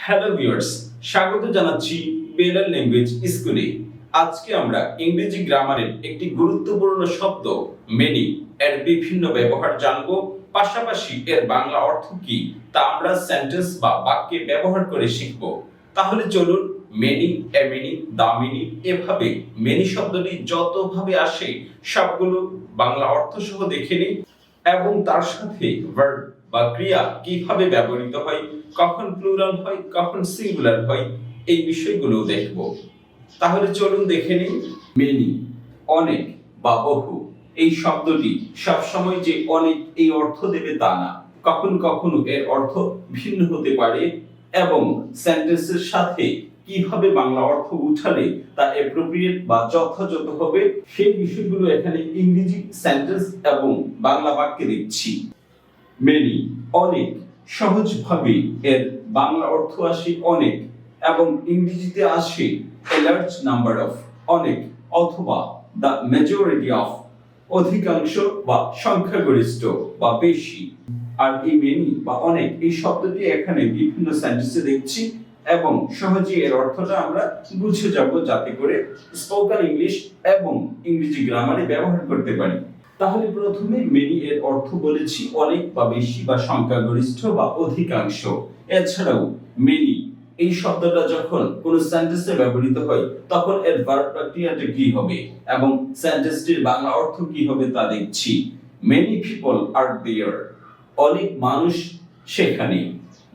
Hello viewers, স্বাগত জানাচ্ছি pillar language স্কুলে। আজকে আমরা ইংরেজি গ্রামারের একটি গুরুত্বপূর্ণ শব্দ মেনি এর বিভিন্ন ব্যবহার জানব, পাশাপাশি এর বাংলা অর্থ কি তা আমরা সেন্টেন্স বা বাক্যে ব্যবহার করে শিখব। তাহলে চলুন মেনি, এমেনি, দামিনি এভাবে মেনি শব্দটি যতভাবে আসে সবগুলো বাংলা অর্থ সহ দেখে নিই এবং তার সাথে ভার্ব বা ক্রিয়া কিভাবে ব্যবহৃত হয়, কখন প্লুরাল হয়, কখন সিঙ্গুলার হয়, এই বিষয়গুলো দেখব। তাহলে চলুন দেখে নিই। মেনি অনেক বা বহু, এই শব্দটি সবসময় যে অনেক এই অর্থ দেবে তা না, কখনো কখনো এর অর্থ ভিন্ন হতে পারে এবং সেন্টেন্সের সাথে কিভাবে বাংলা অর্থ উঠালে তা অ্যাপ্রোপ্রিয়েট বা যথাযথ হবে সেই বিষয়গুলো এখানে ইংরেজি সেন্টেন্স এবং বাংলা বাক্যে দেখছি। মেনি অনেক, সহজভাবে এর বাংলা অর্থ আসে অনেক এবং ইংরেজিতে আসে a large number of, অনেক অথবা the majority of, অধিকাংশ বা সংখ্যাগরিষ্ঠ বা বেশি। আর এই মেনি বা অনেক এই শব্দটি এখানে বিভিন্ন সেন্টেন্সে দেখছি এবং সহজেই এর অর্থটা আমরা বুঝে যাব যাতে করে স্পোকেন ইংলিশ এবং ইংরেজি গ্রামারে ব্যবহার করতে পারি। তাহলে প্রথমে মেনি এর অর্থ বলেছি অনেক বা বেশি বা সংখ্যাগরিষ্ঠ বা অধিকাংশ। এছাড়াও মেনি এই শব্দটা যখন কোন সেন্টেন্সে ব্যবহৃত হয় তখন এর ভার্ব বা ক্রিয়াটা কি হবে এবং সেন্টেন্সটির বাংলা অর্থ কি হবে তা দেখছি। মেনি পিপল আর দেয়ার, অনেক মানুষ সেখানে।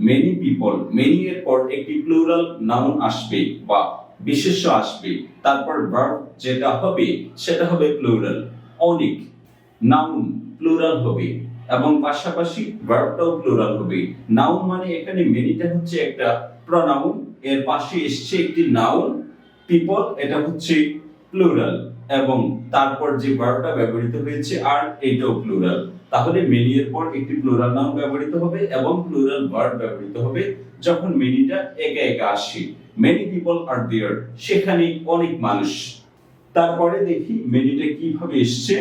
মেনি পিপল, মেনি এর পর একটি প্লুরাল নাউন আসবে বা বিশেষ্য আসবে, তারপর ভার্ব যেটা হবে সেটা হবে প্লুরাল। অনেক নাউন প্লুরাল হবে এবং পাশাপাশি ভার্বটাও প্লুরাল হবে। নাউন মানে এখানে মেনিটা হচ্ছে একটা প্রনাউন, এর পাশে এসছে একটি নাউন পিপল, এটা হচ্ছে প্লুরাল এবং তারপর যে ভার্বটা ব্যবহৃত হয়েছে আর এটাও প্লুরাল। তাহলে মেনি এর পর একটি প্লুরাল নাউন ব্যবহৃত হবে এবং প্লুরাল ভার্ব ব্যবহৃত হবে যখন মেনিটা একা একা আসে। মেনি পিপল আর দেয়ার, সেখানে অনেক মানুষ। তারপরে দেখি মেনিটা কিভাবে এসছে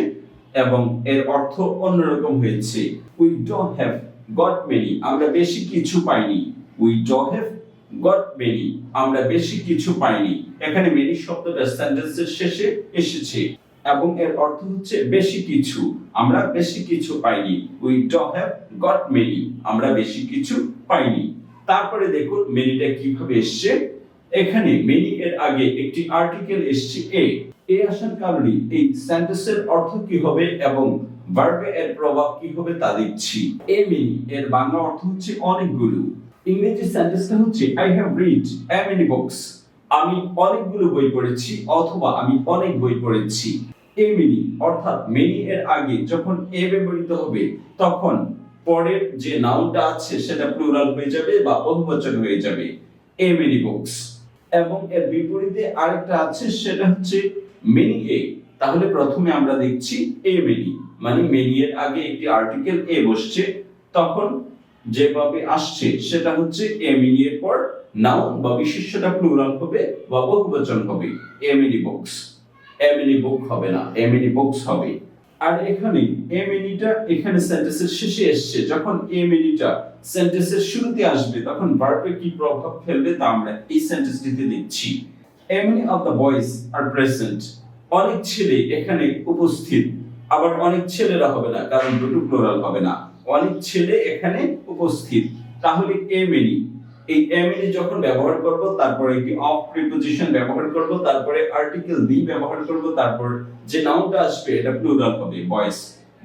এবং এর অর্থ অন্যরকম হয়েছে। We don't have got many, আমরা বেশি কিছু পাইনি। We don't have got many, আমরা বেশি কিছু পাইনি। এখানে মেনি শব্দটা সেন্টেন্সের শেষে এসেছে এবং এর অর্থ হচ্ছে বেশি কিছু, আমরা বেশি কিছু পাইনি। We don't have got many, আমরা বেশি কিছু পাইনি। তারপরে দেখুন মেনিটা কিভাবে এসছে। এখানে মেনি এর আগে একটি আর্টিকেল এসছে এ আসার কারণে এই সেন্টেন্সের অর্থ কি হবে এবং ভার্বে এর প্রভাব কি হবে তা দেখছি। এ মেনি এর বাংলা অর্থ হচ্ছে অনেকগুলো। ইংরেজি সেন্টেন্সটা হচ্ছে I have read a many books, আমি অনেকগুলো বই পড়েছি অথবা আমি অনেক বই পড়েছি। এ মেনি অর্থাৎ মেনি এর আগে যখন এ ব্যবহৃত হবে তখন পরের যে নাউনটা আছে সেটা প্লুরাল হয়ে যাবে বা বহুবচন হয়ে যাবে, এ মেনি বুকস। এবং এর বিপরীতে আরেকটা আছে সেটা হচ্ছে মেনি এ। তাহলে প্রথমে আমরা দেখছি এ মেনি, মানে মেনি এর আগে একটি আর্টিকেল এ বসছে, তখন যেভাবে আসছে সেটা হচ্ছে এ মেনি এর পর নাউন বা বিশেষ্যটা প্লুরাল হবে বা বহুবচন হবে, a many books. A many book হবে না, এ মেনি বুকস হবে। আর এখানে এ মেনিটা এখানে সেন্টেন্সের শেষে এসেছে, যখন এ মেনিটা সেন্টেন্সের শুরুতে আসবে তখন ভার্বে কি প্রভাব ফেলবে তা আমরা এই সেন্টেন্সটিতে দেখছি। many of the boys are present, অনেক ছেলে এখানে উপস্থিত। আবার অনেক ছেলেরা হবে না কারণ দুটো প্লুরাল হবে না, অনেক ছেলে এখানে উপস্থিত। তাহলে এ মেনি, এই এ মেনি যখন ব্যবহার করব তারপরে একটি অফ প্রিপজিশন ব্যবহার করব, তারপরে আর্টিকেল বি ব্যবহার করব, তারপর যে নাউনটা আসবে এটা প্লুরাল হবে, বয়েস,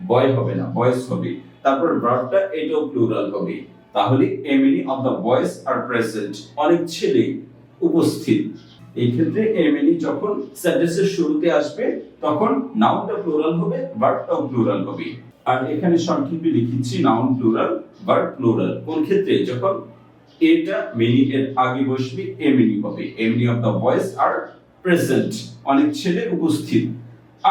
বয় হবে না বয়েস হবে। তারপর ভার্বটা এটাও প্লুরাল হবে। তাহলে a many of the boys are present, অনেক ছেলে উপস্থিত। এই ক্ষেত্রে এ মেনি যখন সেন্টেন্সের শুরুতে আসবে তখন নাউনটা প্লুরাল হবে, ভার্বটাও প্লুরাল হবে। আর এখানে সংক্ষেপে লিখেছি নাউন প্লুরাল, ভার্ব প্লুরাল। কোন ক্ষেত্রে? যখন এটা মেনি এর আগে বসবে এ মেনি হবে, a many of the boys are present, অনেক ছেলে উপস্থিত।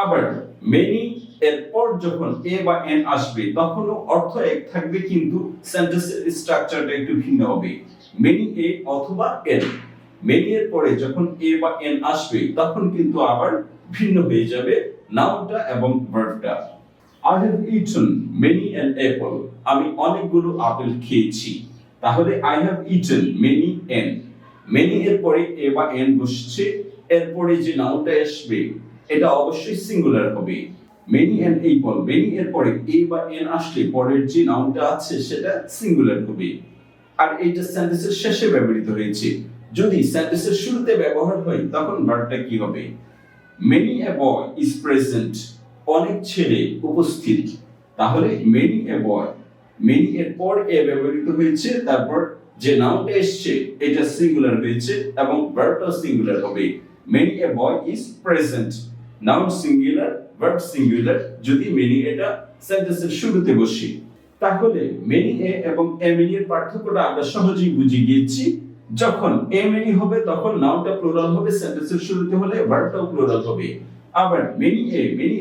আবার মেনি এরপর যখন এ বা এন আসবে তখনও অর্থ এক থাকবে কিন্তু সেন্টেন্সের স্ট্রাকচারটা একটু ভিন্ন হবে, মেনি এ অথবা এন। মেনি এর পরে যখন এ বা এন আসবে তখন কিন্তু আবার ভিন্ন হয়ে যাবে নাউনটা এবং ভার্বটা। I have eaten many an apple, আমি অনেকগুলো আপেল খেয়েছি। তাহলে I have eaten many N, many এর পরে এ বা এন বসছে, এরপরে যে নাউনটা আসবে এটা অবশ্যই সিঙ্গুলার হবে। মেনি এন এইপল, মেনি এর পরে এ বা এন আসলে পরের যে নাউনটা আছে সেটা সিঙ্গুলার হবে। আর এইটা সেন্টেন্সের শেষে ব্যবহৃত হয়েছে। যদি সেন্টেন্সের শুরুতে ব্যবহার হয় তখন ভার্বটা কি হবে? Many a boy is present, অনেক ছেলে উপস্থিত। তাহলে মেনি এ বয়, মেনি এর পর এ ব্যবহৃত হয়েছে, তারপর যে নাউনটা এসছে এটা সিঙ্গুলার হয়েছে এবং ভার্বটাও সিঙ্গুলার হবে। Many a boy is present, noun singular, verb singular যদি মেনি এটা সেন্টেন্সের শুরুতে বসে। তাহলে মেনি এ এবং এ মেনি এর পার্থক্যটা আমরা সহজেই বুঝে গিয়েছি। যখন এ মেনি হবে তখন নাউনটা প্লুরাল হবে, সেন্টেন্সের শুরুতে হলে ভার্বটাও প্লুরাল হবে। আবার মেনি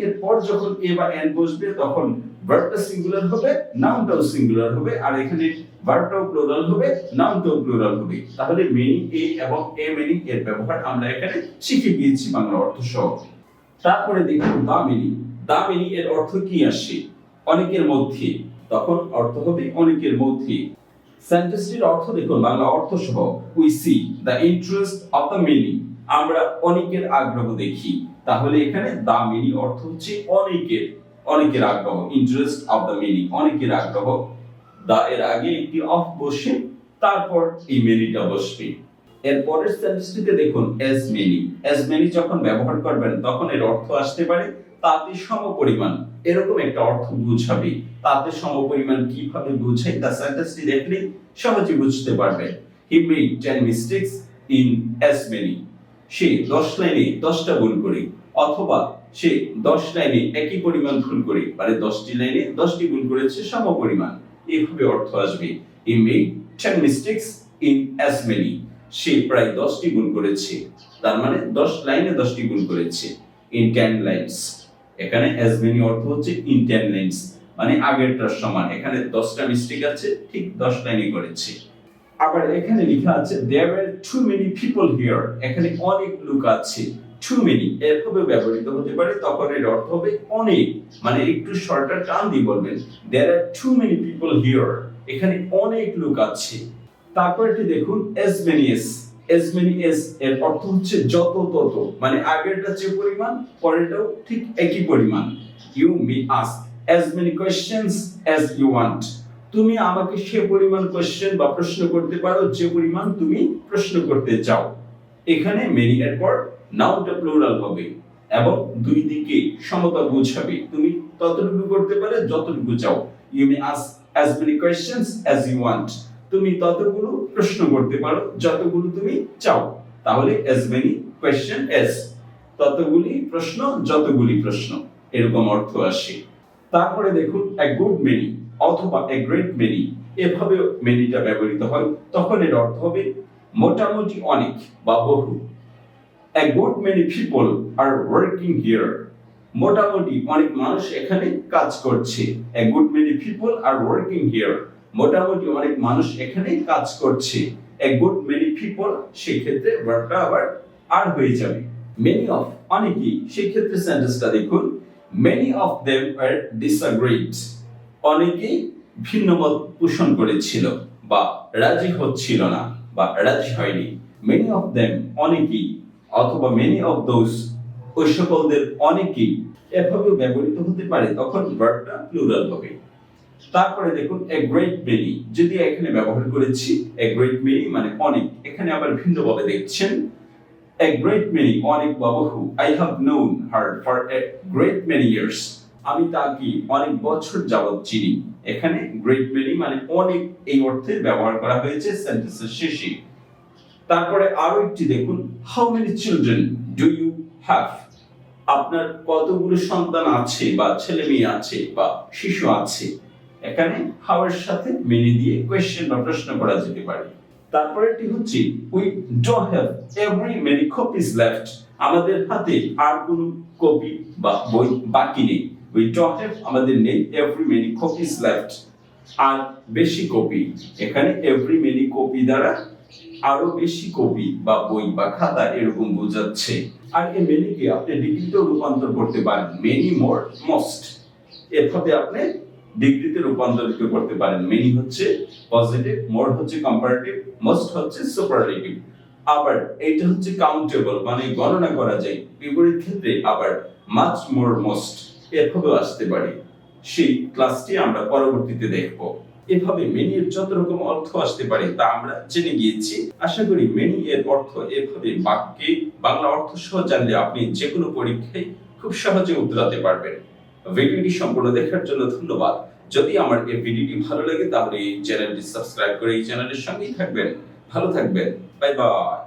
এর পর যখন এ বা এন বসবে তখন ভার্বটা সিঙ্গুলার হবে, নাউনটাও সিঙ্গুলার হবে, আর এখানে ভার্বটাও প্লুরাল হবে, নাউনটাও প্লুরাল হবে। তাহলে মেনি এ এবং এ মেনি এর ব্যবহার আমরা এখানে শিখে গিয়েছি বাংলা অর্থ সহ। তারপরে দেখুন দা মেনি এর অর্থ কি আসে? অনেকের মধ্যে, তখন অর্থ হবে অনেকের মধ্যে। সেন্টেন্সটির অর্থ দেখুন বাংলা অর্থ সহ, we see the interest of the many, আমরা অনেকের আগ্রহ দেখি। তাহলে এখানে দা মেনি অর্থ হচ্ছে অনেকের আগ্রহ, ইন্টারেস্ট অফ দ্য মেনি, অনেকের আগ্রহ। দা এর আগে একটি অফ বসে, তারপর এই মেনিটা বসবে। এর পরের সেন্টেন্সটিতে দেখুন এজ মেনি যখন ব্যবহার করবেন তখন এর অর্থ আসতে পারে তাতে সমপরিমাণ, এরকম একটা অর্থ বুঝাবে। তাতে সমপরিমাণ কিভাবে বুঝাই তা সেন্টেন্সটি দেখলে সহজে বুঝতে পারবেন। He made 10 mistakes in as many, সে 10 লাইনে 10টা ভুল করে, অথবা সে 10 লাইনে একই পরিমাণ ভুল করে, মানে 10টি লাইনে 10টি ভুল করেছে সমপরিমাণ, এইভাবে অর্থ আসবে। He made 10 mistakes in as many, সে প্রায় 10টি ভুল করেছে, তার মানে 10 লাইনে 10টি ভুল করেছে। in 10 lines, এখানে as many অর্থ হচ্ছে in 10 lines, মানে আগেরটার সমান। এখানে 10টা মিস্টেক আছে, ঠিক 10 লাইনে করেছে। আবার এখানে লেখা আছে there were too many people here, এখানে অনেক লোক আছে। too many এভাবে ব্যবহৃত হতে পারে, তখন এর অর্থ হবে অনেক, মানে একটু শর্টার টার্ম দিয়ে বলবেন there are too many people here, এখানে অনেক লোক আছে। তারপর এটি দেখুন as many as এর অর্থ হচ্ছে যত তত, মানে আগেরটা যে পরিমাণ পরেরটাও ঠিক একই পরিমাণ। you may ask as many questions as you want, তুমি আমাকে সে পরিমাণ কোশ্চেন বা প্রশ্ন করতে পারো যে পরিমাণ তুমি প্রশ্ন করতে চাও। এখানে many এর পর নাউনটা প্লুরাল হবে এবং দুই দিকে সমতা বোঝাবে, তুমি ততটুকু করতে পারো যতটুকু চাও। you may ask as many questions as you want, তুমি ততগুলো প্রশ্ন করতে পারো যতগুলো তুমি চাও। তাহলে as many question as, ততগুলি প্রশ্ন যতগুলি প্রশ্ন, এরকম অর্থ আসে। তারপরে দেখুন a good many অথবা a great many, এভাবে মেনিটা ব্যবহৃত হয়, তখন এর অর্থ হবে মোটামুটি অনেক বা বহু। a good many people are working here, মোটামুটি অনেক মানুষ এখানে কাজ করছে। a good many people are working here, মোটামুটি অনেক মানুষ এখানে কাজ করছে। a good many people, সেই ক্ষেত্রে ভার্বটা আবার আর হয়ে যাবে। many of অনেকেই, সেই ক্ষেত্রে সেন্টেন্সটা দেখুন many of them were disagreed, অনেকেই ভিন্ন মত পোষণ করেছিল বা রাজি হচ্ছিল না বা রাজি হয়নি। many of them অনেকেই, অথবা many of those ওই সকলদের অনেকেই, এভাবে ব্যবহৃত হতে পারে, তখন ভার্বটা প্লুরাল হবে। তারপরে দেখুন a great many, যদি এখানে ব্যবহার করেছি a great many মানে অনেক, এখানে আবার ভিন্নভাবে দেখছেন a great many অনেক বা বহু। I have known her for a great many years, আমি তাকে অনেক বছর যাবত চিনি। এখানে great many মানে অনেক, এই অর্থে ব্যবহার করা হয়েছে সেন্টেন্সের শেষে। তারপরে আরো একটি দেখুন how many children do you have, আপনার কতগুলো সন্তান আছে বা ছেলে মেয়ে আছে বা শিশু আছে। এখানে how এর সাথে many দিয়ে কোশ্চেন বা প্রশ্ন করা যেতে পারে। তারপরেটি হচ্ছে we don't have every many copies left, আমাদের হাতে আর কোনো কপি বা বই বাকি নেই। we don't have আমাদের নেই every many copies left, আর বেশি কপি, এখানে every many কপি দ্বারা আরো বেশি কপি বা বই বা খাতা এরকম বোঝাচ্ছে। আর এই মেনিকে আপনি ডিগ্রিতেও রূপান্তর করতে পারেন, many more most, এভাবে আপনি ডিগ্রিতে রূপান্তরিত করতে পারেন। মেনি হচ্ছে পজিটিভ, মোর হচ্ছে কম্পারেটিভ, মোস্ট হচ্ছে সুপারলেটিভ। আবার এইটা হচ্ছে কাউন্টেবল, মানে গণনা করা যায়। বিপরীত ক্ষেত্রে আবার মাচ মোর মোস্ট এভাবেও আসতে পারে। সেই ক্লাসটি আমরা পরবর্তীতে দেখব। এভাবে মেনি এর যত রকম অর্থ আসতে পারে তা আমরা জেনে গিয়েছি। আশা করি মেনি এর অর্থ এভাবে বাক্যে বাংলা অর্থ সহ জানলে আপনি যে কোনো পরীক্ষায় খুব সহজে উত্তরাতে পারবেন। ভিডিওটি সম্পূর্ণ দেখার জন্য ধন্যবাদ। যদি আমার এই ভিডিওটি ভালো লাগে তাহলে এই চ্যানেলটি সাবস্ক্রাইব করে এই চ্যানেলের সঙ্গেই থাকবেন। ভালো থাকবেন। Bye bye.